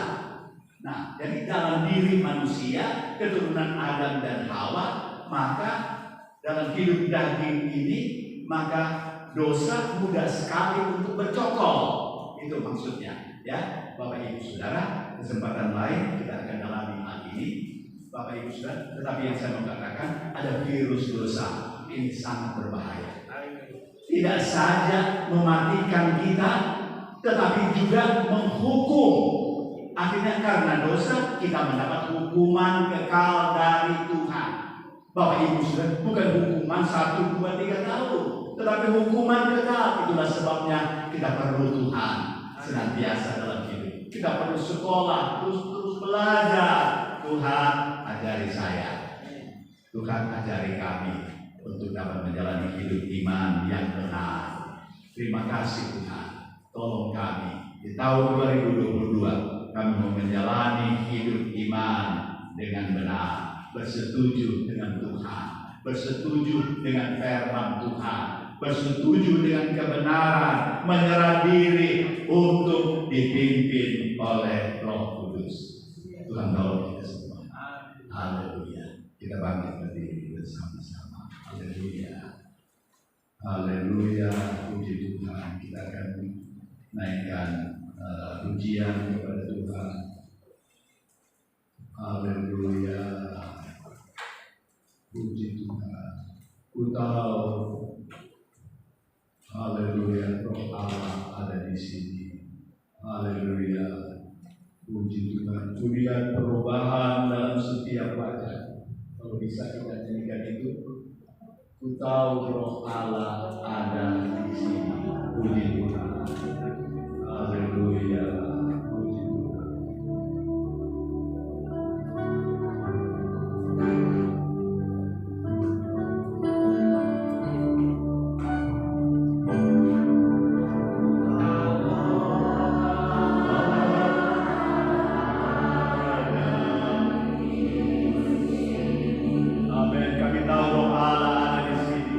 Nah, jadi dalam diri manusia, keturunan Adam dan Hawa, maka dalam hidup daging ini, maka dosa mudah sekali untuk bercokol. Itu maksudnya, ya, Bapak Ibu Saudara. Kesempatan lain kita akan dalami hal ini, Bapak Ibu Saudara. Tetapi yang saya mau katakan, ada virus dosa. Ini sangat berbahaya. Tidak saja mematikan kita, tetapi juga menghukum. Akhirnya karena dosa kita mendapat hukuman kekal dari Tuhan. Bapak Ibu Saudara, bukan hukuman 1, 2, 3 tahun, tetapi hukuman kekal. Itulah sebabnya kita perlu Tuhan senantiasa dalam hidup. Kita perlu sekolah, terus belajar. Tuhan ajari saya. Tuhan ajari kami untuk dapat menjalani hidup iman yang benar. Terima kasih Tuhan. Tolong kami di tahun 2022 kami mau menjalani hidup iman dengan benar, bersetuju dengan Tuhan, bersetuju dengan firman Tuhan, bersetuju dengan kebenaran, menyerah diri untuk dipimpin oleh Roh Kudus. Tuhan tolong kita semua. Haleluya. Kita bangkit berdiri bersama-sama. Haleluya. Haleluya. Puji Tuhan. Kita akan naikkan pujian kepada Tuhan. Haleluya. Puji Tuhan. Ku tahu, haleluya, Roh Allah ada di sini. Haleluya. Puji Tuhan. Kemudian perubahan dalam setiap wajah. Kalau bisa kita nyanyikan itu. Ku tahu Roh Allah ada di sini. Puji Tuhan. Haleluya. Puji Tuhan. Amin. Kami tahu Roh Allah ada di sini.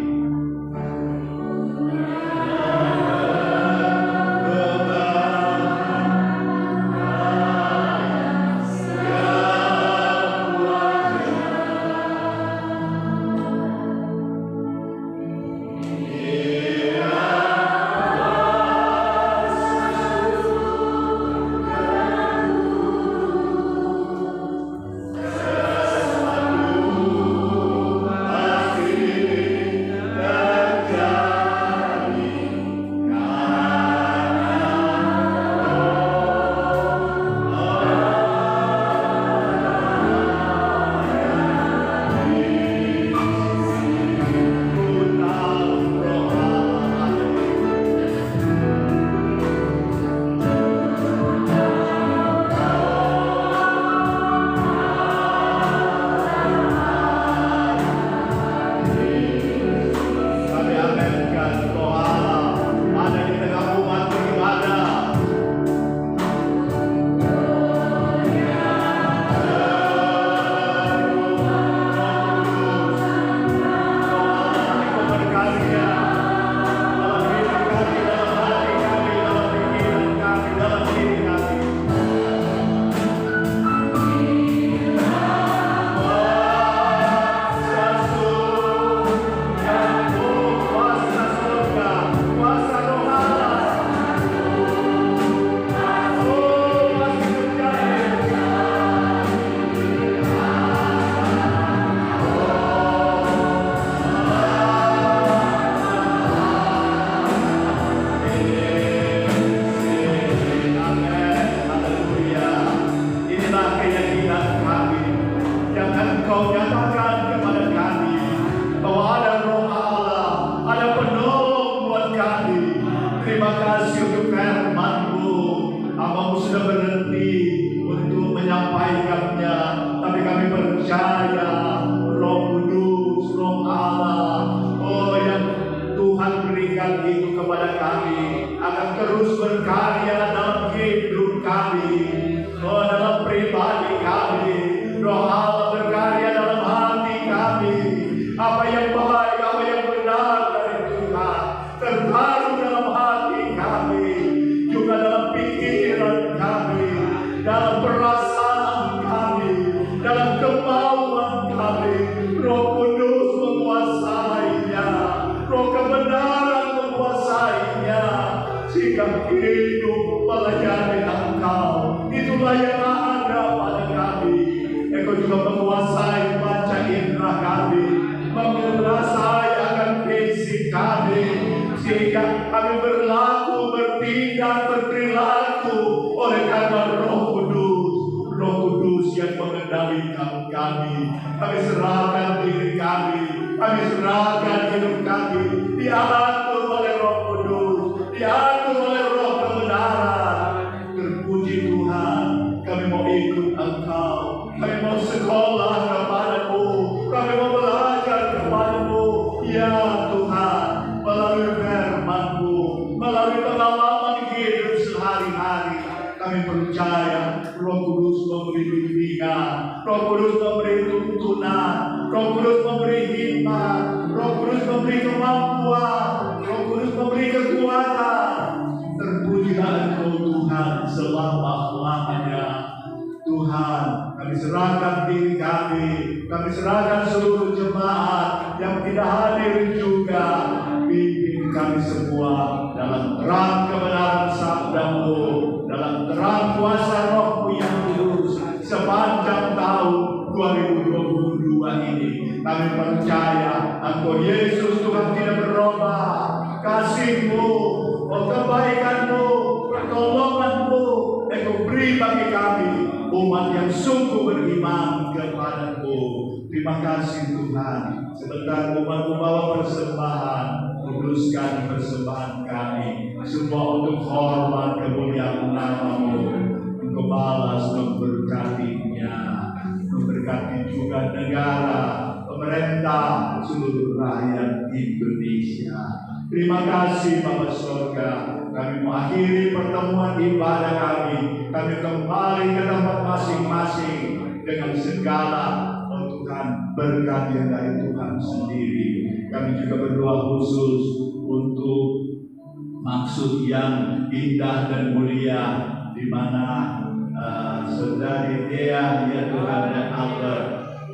Kami serahkan diri kami, kami serahkan hidup kami, diatur oleh Roh Kudus, diatur oleh Roh kebenaran. Terpuji Tuhan, kami mau ikut Engkau, kami mau sekolah melalui pengalaman hidup sehari-hari. Kami percaya Roh Kudus memberi bimbingan, Roh Kudus memberi tuntunan, Roh Kudus memberi hikmat, Roh Kudus memberi kemampuan, Roh Kudus memberi kekuatan. Terpujilah Engkau Tuhan selama-lamanya. Tuhan, kami serahkan diri kami serahkan seluruh jemaat yang tidak hadir juga. Bimbing kami semua dalam terang kebenaran sabda-Mu, dalam terang kuasa Roh-Mu yang kudus sepanjang tahun 2022 ini. Kami percaya Engkau Yesus Tuhan tidak berubah. Kasih-Mu, kebaikan-Mu, pertolongan-Mu Engkau beri bagi kami, umat yang sungguh beriman kepada-Mu. Terima kasih Tuhan. Sebentar umat membawa persembahan, kuduskan persembahan kami, semua untuk hormat kemuliaan nama-Mu. Engkau balas memberkatinya, memberkati juga negara, pemerintah, seluruh rakyat Indonesia. Terima kasih Bapa Surga. Kami mengakhiri pertemuan ibadah kami. Kami kembali ke tempat masing-masing dengan segala Tuhan berkat yang dari Tuhan sendiri. Kami juga berdoa khusus untuk maksud yang indah dan mulia, di mana saudari Dea, ya Tuhan, dan Albert,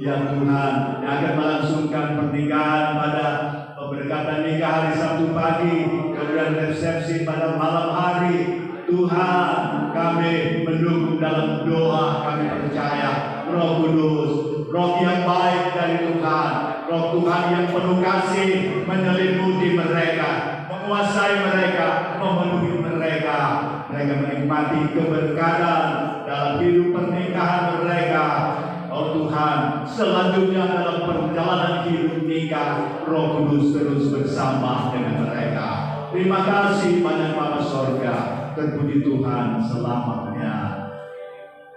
ya Tuhan, yang akan melangsungkan pernikahan pada pemberkatan nikah hari Sabtu pagi, kemudian resepsi pada malam hari. Tuhan, kami mendukung dalam doa. Kami percaya Roh Kudus, Roh yang baik dari Tuhan, Roh Tuhan yang penuh kasih menyelimuti mereka, menguasai mereka, memenuhi mereka. Mereka menikmati keberkatan dalam hidup pernikahan mereka. Oh Tuhan, selanjutnya dalam perjalanan hidup nikah, Roh Kudus terus bersama dengan mereka. Terima kasih banyak Bapa Sorga. Terpuji Tuhan selamanya.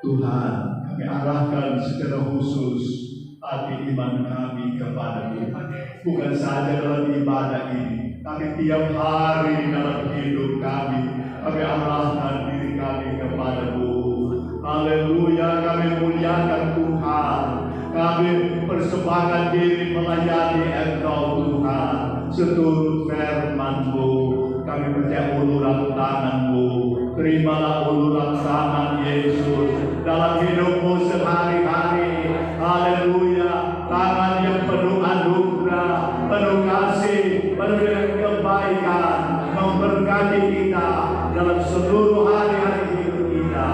Tuhan, kami arahkan secara khusus hati iman kami kepada-Mu. Bukan saja dalam ibadah ini, tapi tiap hari dalam hidup kami. Kami arahkan diri kami kepada-Mu. Haleluya, kami muliakan Tuhan. Kami persembahkan diri melayani Engkau Tuhan. Seturut firman-Mu, kami percaya uluran tangan-Mu. Terimalah uluran tangan Yesus dalam hidup-Mu sehari-hari. Haleluya, tangan yang penuh anugerah, penuh kasih, penuh dengan kebaikan, memberkati kita dalam seluruh hari-hari hidup kita.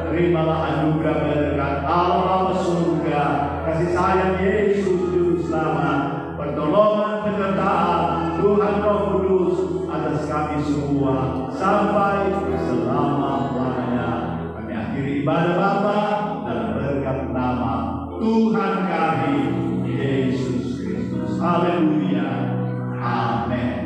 Terimalah anugerah berkat Allah surga, kasih sayang Yesus Juru Selamat, pertolongan penyertaan Tuhan Roh Kudus atas kami semua sampai selama-lamanya. Kami akhiri ibadah Bapa dalam berkat nama Tuhan kami Yesus Kristus. Haleluya. Amin.